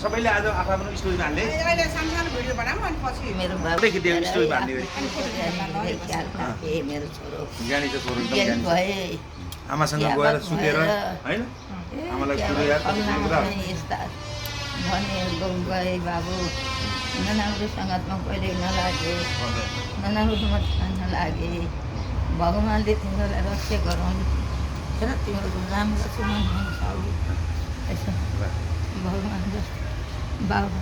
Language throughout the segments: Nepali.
सबैले आज आफ्नो स्टोरीमा हाल्ने अहिले सानो भिडियो बनाऊँ अनि पछि मेरो बाबु देखि त्यो स्टोरीमा हाल्ने मेरो छोरो ज्ञानी चाहिँ छोरो एकदम ज्ञानी ज्ञानी भए आमासँग गएर सुतेर होइन आमालाई कुरो याद यस्ता भने गए बाबु नराम्रो सङ्गतमा कहिले नलागे नराम्रोमा खान लागे भगवान्ले तिमीलाई रक्षा गराउनु र तिम्रो राम्रो सुमन भगवान् बाबु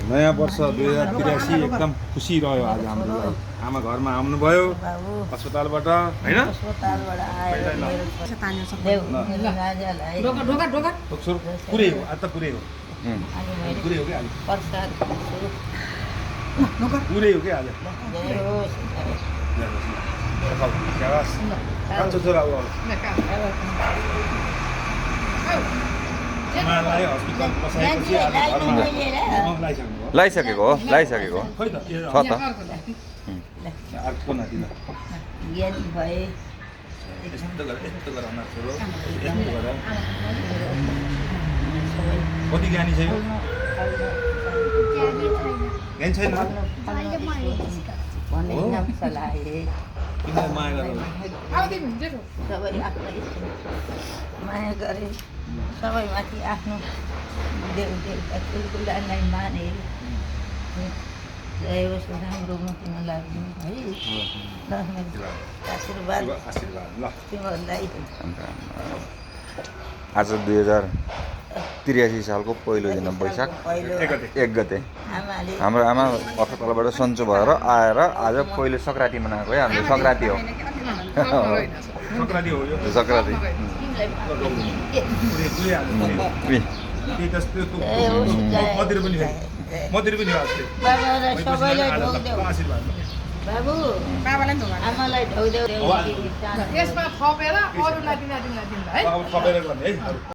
नयाँ वर्ष 2083 एकदम खुसी रह्यो आज हाम्रो लागि आमा घरमा आउनुभयो अस्पतालबाट होइन अस्पतालबाट आएर मेरो देव राजालाई पुरै हो आज त पुरै हो अनि मैले पुरै हो कि आज प्रसाद पुरै हो कि आज जय होस् कान्छो छोरा हो आमालाई हस्पिटल बसाएपछि आज घरमा लगाइसकेको हो खै त छ त अर्को नाति ल ज्ञानी भए यस्तो गर आमा छोरो यस्तो गर कति ज्ञानी छ यो ज्ञानी छैन भन्ने नाम चलाए किन माया गरेर सबै आफ्नै माया गरे सबैमाथि आफ्नो देवता ठुल्ठुलालाई माने जय होस् राम्रो मुक्तिमा लाग्नु है ल मेरो आशीर्वाद ल तिमीहरूलाई आज 2083 सालको पहिलो दिन वैशाख पहिलो 1 गते आमाले हाम्रो आमा अस्पतालबाट सन्चो भएर आएर आज पहिलो सङ्क्रान्ति मनाएको है हाम्रो सङ्क्रान्ति हो सङ्क्रान्ति हो यो सङ्क्रान्ति मतिर पनि हो अस्ति बाबालाई सबैलाई ढोक्देऊ आशीर्वाद बाबु बाबालाई पनि ढोका आमालाई ढोक्देऊ यसमा थपेर अरूलाई दिँदा है अब थपेर गर्ने है